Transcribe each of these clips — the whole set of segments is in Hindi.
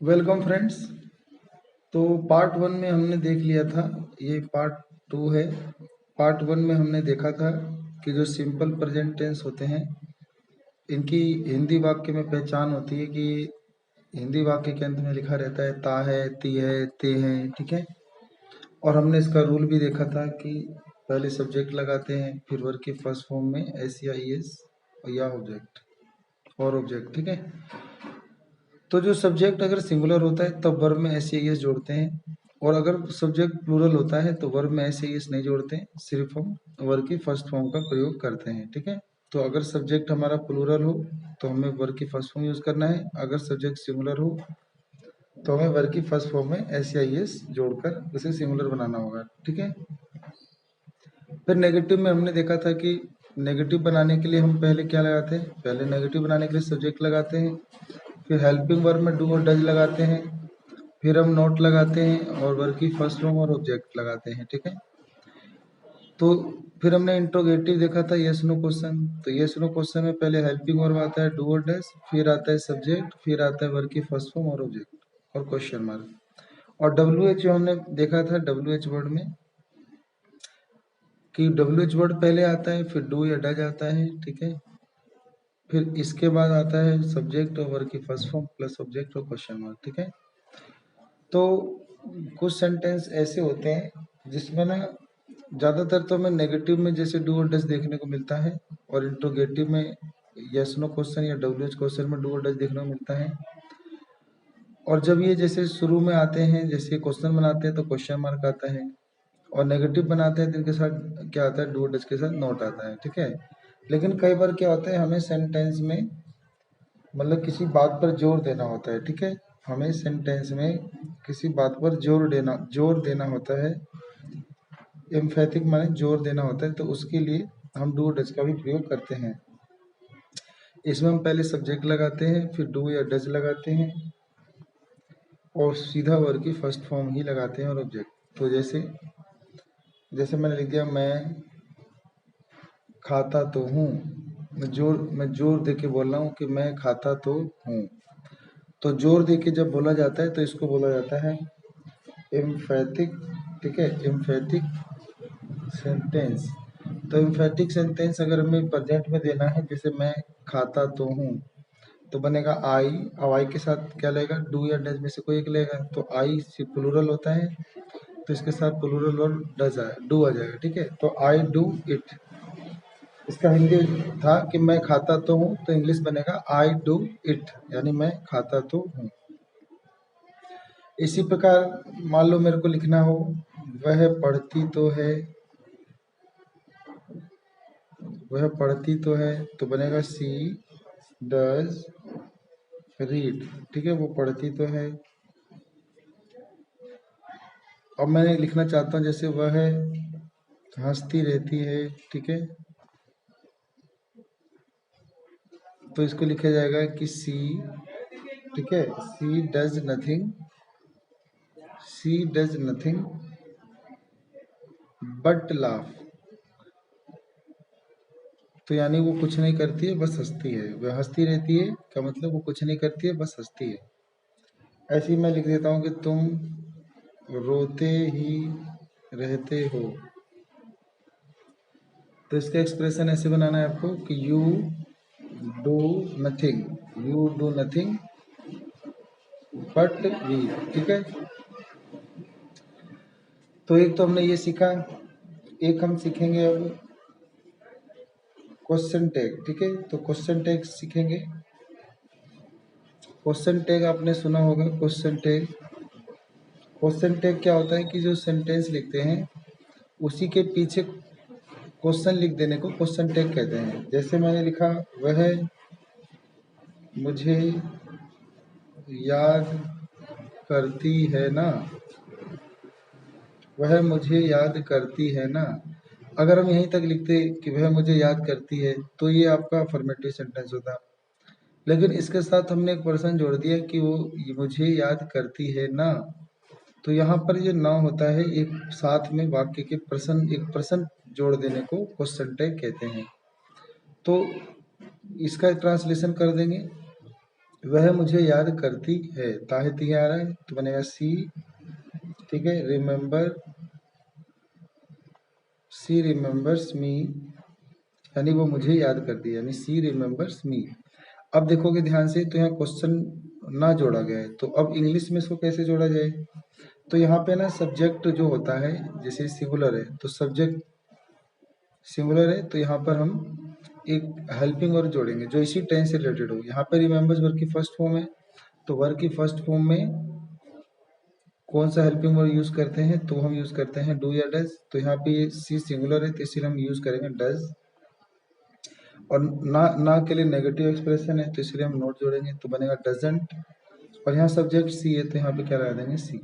Welcome friends. तो पार्ट वन में हमने देख लिया था, ये पार्ट टू है। पार्ट वन में हमने देखा था कि जो सिंपल प्रेजेंट टेंस होते हैं इनकी हिंदी वाक्य में पहचान होती है कि हिंदी वाक्य के अंत में लिखा रहता है ता है, ती है, ते है, ठीक है। और हमने इसका रूल भी देखा था कि पहले सब्जेक्ट लगाते हैं, फिर वर्ब की फर्स्ट फॉर्म में एस या ई एस या ऑब्जेक्ट और ऑब्जेक्ट, ठीक है। तो जो सब्जेक्ट अगर सिंगुलर होता है तब वर्ब में एस या एस जोड़ते हैं, और अगर सब्जेक्ट प्लूरल होता है तो वर्ब में एस या एस नहीं जोड़ते हैं, सिर्फ हम वर्ब की फर्स्ट फॉर्म का प्रयोग करते हैं, ठीक है। तो अगर सब्जेक्ट हमारा प्लूरल हो तो हमें वर्ब की फर्स्ट फॉर्म यूज करना है, अगर सब्जेक्ट सिंगुलर हो तो हमें वर्ब की फर्स्ट फॉर्म में एस या एस जोड़कर उसे सिंगुलर बनाना होगा, ठीक है। फिर नेगेटिव में हमने देखा था कि नेगेटिव बनाने के लिए हम पहले क्या लगाते हैं, पहले नेगेटिव बनाने के लिए सब्जेक्ट लगाते हैं, फिर हेल्पिंग वर्ब में डू और डज लगाते हैं, फिर हम नोट लगाते हैं और वर्ब की फर्स्ट फॉर्म और ऑब्जेक्ट लगाते हैं, ठीक है। तो फिर हमने इंट्रोगेटिव देखा था, यस नो क्वेश्चन। तो यस नो क्वेश्चन में पहले हेल्पिंग वर्ब आता है डू और डज, फिर आता है सब्जेक्ट, फिर आता है वर्ब की फर्स्ट फॉर्म और ऑब्जेक्ट और क्वेश्चन मार्क। और डब्ल्यू एच जो हमने देखा था डब्ल्यू एच वर्ड में कि डब्ल्यू एच वर्ड पहले आता है, फिर डू या डज आता है, ठीक है। फिर इसके बाद आता है सब्जेक्ट और वर्ब की फर्स्ट फॉर्म प्लस ऑब्जेक्ट और क्वेश्चन मार्क, ठीक है। तो कुछ सेंटेंस ऐसे होते हैं जिसमें ना ज़्यादातर तो हमें नेगेटिव में जैसे डू और डज देखने को मिलता है, और इंट्रोगेटिव में यस नो क्वेश्चन या डब्ल्यू एच क्वेश्चन में डू और डज देखने को मिलता है। और जब ये जैसे शुरू में आते हैं, जैसे क्वेश्चन बनाते हैं तो क्वेश्चन मार्क आता है, और नेगेटिव बनाते हैं तो इनके साथ क्या आता है, डू और डज के साथ नोट आता है, ठीक है। लेकिन कई बार क्या होता है, हमें सेंटेंस में मतलब किसी बात पर जोर देना होता है, ठीक है। हमें सेंटेंस में किसी बात पर जोर देना होता है, एम्फेटिक माने जोर देना होता है, तो उसके लिए हम डू डज का भी प्रयोग करते हैं। इसमें हम पहले सब्जेक्ट लगाते हैं, फिर डू या डज लगाते हैं, और सीधा वर्ब की फर्स्ट फॉर्म ही लगाते हैं और ऑब्जेक्ट। तो जैसे जैसे मैंने लिख दिया, मैं खाता तो हूँ, मैं जोर दे के बोल रहा हूँ कि मैं खाता तो हूँ। तो जोर दे के जब बोला जाता है तो इसको बोला जाता है एम्फेटिक, ठीक है, एम्फेटिक सेंटेंस। तो एम्फेटिक सेंटेंस अगर हमें प्रेजेंट में देना है, जैसे मैं खाता तो हूँ, तो बनेगा आई। अब आई के साथ क्या लगेगा, डू या डज में से कोई एक लगेगा। तो आई से प्लूरल होता है तो इसके साथ प्लूरल और डज डू आ जाएगा, ठीक है। तो आई डू इट, इसका हिंदी था कि मैं खाता तो हूँ, तो इंग्लिश बनेगा आई डू इट, यानी मैं खाता तो हूँ। इसी प्रकार मान लो मेरे को लिखना हो वह पढ़ती तो है, वह पढ़ती तो है, तो बनेगा सी डज रीड, ठीक है, वो पढ़ती तो है। अब मैं लिखना चाहता हूँ जैसे वह हंसती रहती है, ठीक है, तो इसको लिखा जाएगा कि सी, ठीक है, सी डज नथिंग बट लाफ। तो यानी वो कुछ नहीं करती है बस हंसती है, वह हंसती रहती है का मतलब वो कुछ नहीं करती है बस हंसती है। ऐसे ही मैं लिख देता हूँ कि तुम रोते ही रहते हो, तो इसका एक्सप्रेशन ऐसे बनाना है आपको कि do nothing you do nothing but we, ठीक है। तो एक तो हमने ये सीखा, एक हम सीखेंगे अब क्वेश्चन टैग, ठीक है। तो क्वेश्चन टैग सीखेंगे। क्वेश्चन टैग आपने सुना होगा, क्वेश्चन टैग। क्वेश्चन टैग क्या होता है कि जो सेंटेंस लिखते हैं उसी के पीछे क्वेश्चन लिख देने को क्वेश्चन टैग कहते हैं। जैसे मैंने लिखा वह मुझे याद करती है ना, वह मुझे याद करती है ना। अगर हम यहीं तक लिखते कि वह मुझे याद करती है तो ये आपका अफर्मेटिव सेंटेंस होता। लेकिन इसके साथ हमने एक पर्सन जोड़ दिया कि वो ये मुझे याद करती है ना, तो यहाँ पर जो ना होता है एक साथ में वाक्य के पर्सन, एक पर्सन जोड़ देने को क्वेश्चन टैग कहते हैं। तो इसका ट्रांसलेशन कर देंगे, वह मुझे याद करती है, ताहे ती आ रहा है तो बनेगा सी, ठीक है। रिमेम्बर, सी रिमेम्बर्स मी, यानी वो मुझे याद करती है, यानी सी रिमेम्बर्स मी। अब देखोगे ध्यान से तो यहाँ क्वेश्चन ना जोड़ा गया है, तो अब इंग्लिश में इसको कैसे जोड़ा जाए? तो यहाँ पे ना सब्जेक्ट जो होता है, जैसे सिंगुलर है तो सब्जेक्ट सिंगुलर है, तो यहाँ पर हम एक हेल्पिंग वर्ब जोड़ेंगे जो इसी टेंस से रिलेटेड हो। यहाँ पे रिमेम्बर्स वर्ब की फर्स्ट फॉर्म है, तो वर्ब की फर्स्ट फॉर्म में कौन सा हेल्पिंग वर्ब यूज करते हैं? तो हम यूज करते हैं डू या डज। तो यहाँ पे ये सी सिंगुलर है तो इसलिए हम यूज करेंगे डज। और ना के लिए नेगेटिव एक्सप्रेशन है तो इसलिए हम नोट जोड़ेंगे तो बनेगा डजंट। और यहाँ सब्जेक्ट सी है तो यहाँ पे क्या लगा देंगे? सी।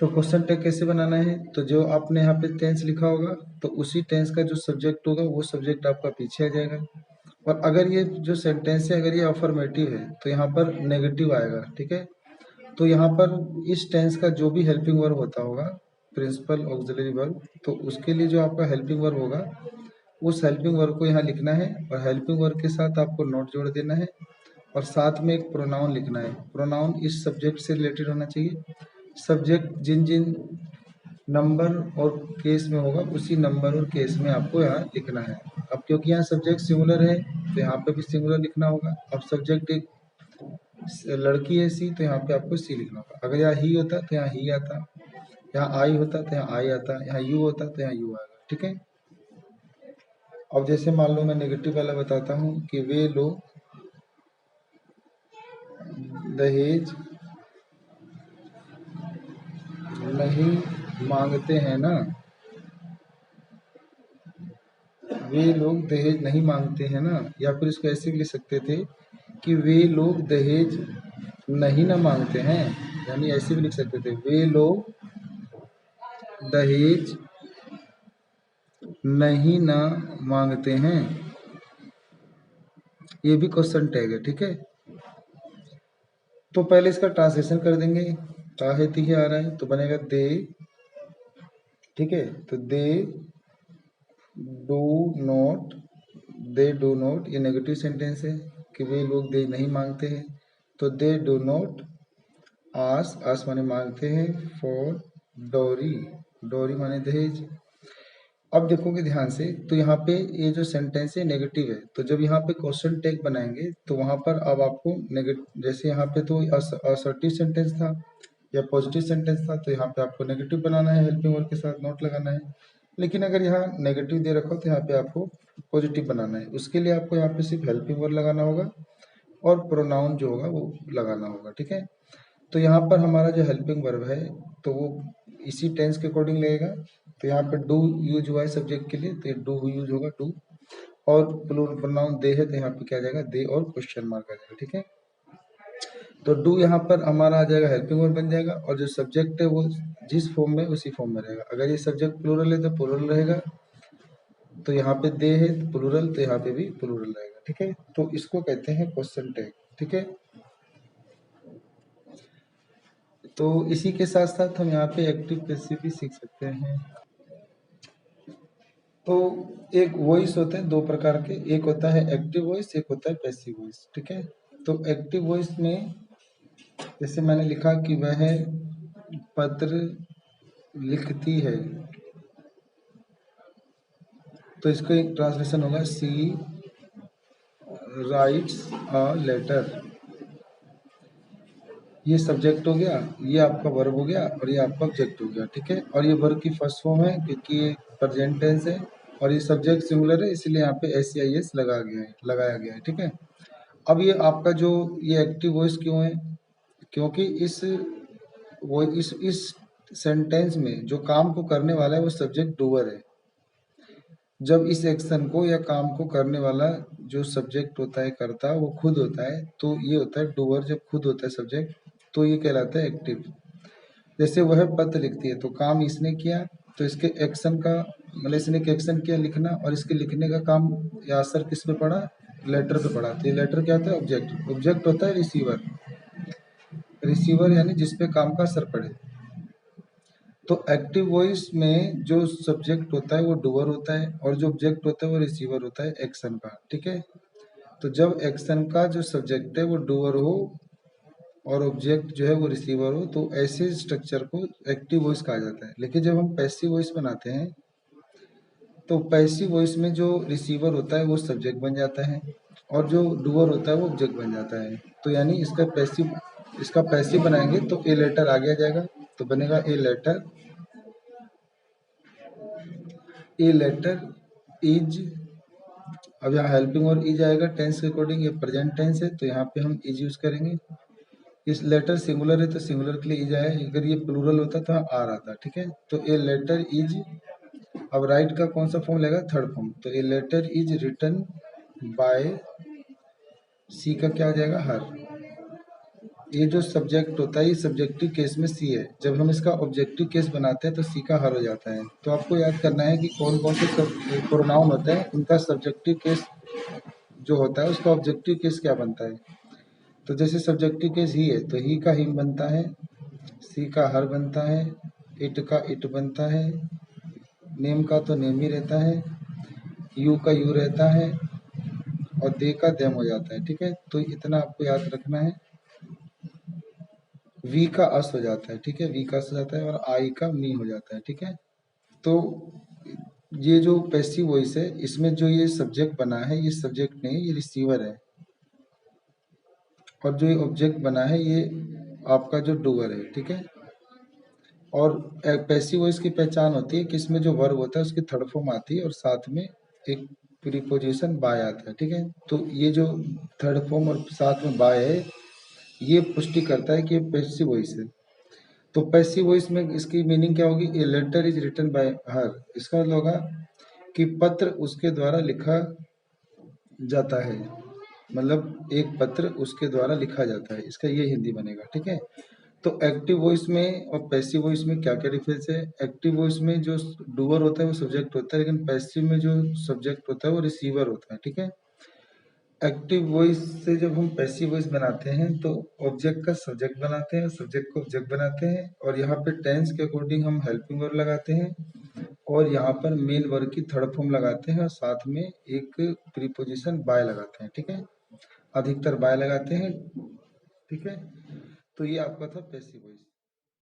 तो क्वेश्चन टैग कैसे बनाना है? तो जो आपने यहाँ पे टेंस लिखा होगा तो उसी टेंस का जो सब्जेक्ट होगा वो सब्जेक्ट आपका पीछे आ जाएगा। और अगर ये जो सेंटेंस है अगर ये अफर्मेटिव है तो यहाँ पर नेगेटिव आएगा, ठीक है। तो यहाँ पर इस टेंस का जो भी हेल्पिंग वर्ब होता होगा, प्रिंसिपल ऑक्सिलरी वर्ब, तो उसके लिए जो आपका हेल्पिंग वर्ब होगा उस हेल्पिंग वर्ब को यहाँ लिखना है और हेल्पिंग वर्ब के साथ आपको नोट जोड़ देना है और साथ में एक प्रोनाउन लिखना है। प्रोनाउन इस सब्जेक्ट से रिलेटेड होना चाहिए। सब्जेक्ट जिन जिन नंबर और केस में होगा उसी नंबर और केस में आपको यहाँ लिखना है। अब क्योंकि यहाँ सब्जेक्ट सिंगुलर है तो यहाँ पे भी सिंगुलर लिखना होगा। अब सब्जेक्ट एक लड़की है सी तो यहाँ पे आपको सी लिखना होगा। अगर यहाँ ही होता तो यहाँ ही आता, यहाँ आई होता तो यहाँ आई आता, यहाँ यू होता तो यहाँ यू आएगा, ठीक है। अब जैसे मान लो मैं नेगेटिव वाला बताता हूँ कि वे लोग दहेज नहीं मांगते हैं ना, वे लोग दहेज नहीं मांगते हैं ना। या फिर इसको ऐसे भी लिख सकते थे कि वे लोग दहेज नहीं ना मांगते हैं, यानी ऐसे भी लिख सकते थे वे लोग दहेज नहीं ना मांगते हैं। ये भी क्वेश्चन टैग है, ठीक है। तो पहले इसका ट्रांसलेशन कर देंगे। ताहे तीहे आ रहा है तो बनेगा दे, ठीक है। तो they do not, they do not, ये नेगेटिव सेंटेंस है कि वे लोग दे नहीं मांगते हैं। तो दे डू नॉट आस माने मांगते हैं, फॉर डोरी, डोरी माने दहेज। अब देखोगे ध्यान से तो यहाँ पे ये जो सेंटेंस है नेगेटिव है, तो जब यहाँ पे क्वेश्चन टैग बनाएंगे तो वहां पर अब आपको नेगेटिव, जैसे यहाँ पे तो असर्टिव सेंटेंस था या पॉजिटिव सेंटेंस था तो यहाँ पे आपको नेगेटिव बनाना है, हेल्पिंग वर्ब के साथ नोट लगाना है। लेकिन अगर यहाँ नेगेटिव दे रखा हो तो यहाँ पे आपको पॉजिटिव बनाना है। उसके लिए आपको यहाँ पे सिर्फ हेल्पिंग वर्ब लगाना होगा और प्रोनाउन जो होगा वो लगाना होगा, ठीक है। तो यहाँ पर हमारा जो हेल्पिंग वर्ब है तो वो इसी टेंस के अकॉर्डिंग लगेगा। तो यहाँ पे डू यूज हुआ है सब्जेक्ट के लिए तो डू यूज होगा डू, और प्लूरल प्रोनाउन दे है तो यहाँ पे क्या आ जाएगा? दे और क्वेश्चन मार्क आ जाएगा, ठीक है। तो डू यहाँ पर हमारा आ जाएगा हेल्पिंग वर्ब बन जाएगा और जो सब्जेक्ट है वो जिस फॉर्म में उसी फॉर्म में रहेगा। अगर ये सब्जेक्ट प्लूरल है तो प्लूरल रहेगा, तो यहाँ पे दे है तो प्लूरल, तो यहाँ पे भी प्लूरल रहेगा, ठीक है। तो इसको कहते हैं क्वेश्चन टैग, ठीक है। तो इसी के साथ साथ हम यहाँ पे एक्टिव पैसिव भी सीख सकते हैं। तो एक वॉइस होते हैं दो प्रकार के, एक होता है एक्टिव वॉइस, एक होता है पैसिव वॉइस, ठीक है। तो एक्टिव वॉइस में जैसे मैंने लिखा कि वह पत्र लिखती है, तो इसका एक ट्रांसलेशन होगा सी राइट्स अ लेटर। ये सब्जेक्ट हो गया, ये आपका वर्ब हो गया और ये आपका ऑब्जेक्ट हो गया, ठीक है। और ये वर्ब की फर्स्ट फॉर्म है क्योंकि ये प्रेजेंट टेंस है और ये सब्जेक्ट सिंगुलर है इसलिए यहाँ पे SCIS लगाया गया है, ठीक है। अब ये आपका जो ये एक्टिव वॉइस क्यों है? क्योंकि इस सेंटेंस में जो काम को करने वाला है वो सब्जेक्ट डूअर है। जब इस एक्शन को या काम को करने वाला जो सब्जेक्ट होता है करता वो खुद होता है तो ये होता है डूअर। जब खुद होता है सब्जेक्ट तो ये कहलाता है एक्टिव। जैसे वह पत्र लिखती है तो काम इसने किया, तो इसके एक्शन का मतलब इसने एक एक्शन किया लिखना, और इसके लिखने का काम या असर किस पे पड़ा? लेटर पे पड़ा। तो ये लेटर क्या होता है? ऑब्जेक्ट। ऑब्जेक्ट होता है रिसीवर, रिसीवर यानी जिसपे काम का असर पड़े। तो एक्टिव वॉइस में जो सब्जेक्ट होता है वो डूअर होता है और जो ऑब्जेक्ट होता है वो रिसीवर होता है एक्शन का, ठीक है। तो जब एक्शन का जो सब्जेक्ट है वो डूअर हो और ऑब्जेक्ट जो है वो रिसीवर हो, तो ऐसे स्ट्रक्चर को एक्टिव वॉइस कहा जाता है। लेकिन जब हम पैसिव वॉइस बनाते हैं तो पैसिव वॉइस में जो रिसीवर होता है वो सब्जेक्ट बन जाता है और जो डूअर होता है वो ऑब्जेक्ट बन जाता है। तो यानी इसका पैसिव बनाएंगे तो ए लेटर आगे आ जाएगा, तो बनेगा ए लेटर इज। अब यहाँ हेल्पिंग और इज आएगा टेंस के अकॉर्डिंग, ये प्रेजेंट टेंस है तो यहाँ पे हम इज यूज करेंगे। इस लेटर सिंगुलर है तो सिंगुलर के लिए इज आया, अगर ये प्लूरल होता तो आर आता। ठीक है, तो ए लेटर इज। अब राइट का कौन सा फॉर्म लेगा? Third form. तो a letter is written by, C का क्या हो जाएगा? हर। ये जो सब्जेक्ट होता है ये सब्जेक्टिव केस में सी है, जब हम इसका ऑब्जेक्टिव केस बनाते हैं तो सी का हर हो जाता है। तो आपको याद करना है कि कौन कौन से प्रोनाउन होते हैं, उनका सब्जेक्टिव केस जो होता है उसका ऑब्जेक्टिव केस क्या बनता है। तो जैसे सब्जेक्टिव केस ही है तो ही का हिम बनता है, सी का हर बनता है, इट का इट बनता है, नेम का तो नेम ही रहता है, यू का यू रहता है और दे का देम हो जाता है। ठीक है, तो इतना आपको याद रखना है। वी का अस हो जाता है। ठीक है, वी का अस हो जाता है और आई का मी हो जाता है। ठीक है, तो ये जो पैसिव वॉइस है इसमें जो ये सब्जेक्ट बना है ये सब्जेक्ट नहीं, ये रिसीवर है, और जो ये ऑब्जेक्ट बना है ये आपका जो डूअर है। ठीक है, और पैसिव वॉइस की पहचान होती है कि इसमें जो वर्ब होता है उसकी थर्ड फॉर्म आती है और साथ में एक प्रीपोजिशन बाय आता है। ठीक है, तो ये जो थर्ड फॉर्म और साथ में बाय है ये पुष्टि करता है कि ये पैसिव वॉइस है। तो पैसिव वॉइस में इसकी मीनिंग क्या होगी? A letter is written by her. इसका मतलब होगा कि पत्र उसके द्वारा लिखा जाता है, मतलब एक पत्र उसके द्वारा लिखा जाता है, इसका ये हिंदी बनेगा। ठीक है, तो एक्टिव वॉइस में और पैसिव वॉइस में क्या क्या डिफरेंस है? एक्टिव वॉइस में जो डूअर होता है वो सब्जेक्ट होता है, लेकिन पैसिव में जो सब्जेक्ट होता है वो रिसीवर होता है। ठीक है, एक्टिव वॉइस से जब हम पैसिव वॉइस बनाते हैं तो ऑब्जेक्ट का सब्जेक्ट बनाते हैं, सब्जेक्ट को ऑब्जेक्ट बनाते हैं, और यहाँ पे टेंस के अकॉर्डिंग हम हेल्पिंग वर्ब लगाते हैं और यहाँ पर मेन वर्ब की थर्ड फॉर्म लगाते हैं और साथ में एक प्रीपोजिशन बाय लगाते हैं। ठीक है, अधिकतर बाय लगाते हैं। ठीक है, तो ये आपका था पैसिव वॉइस।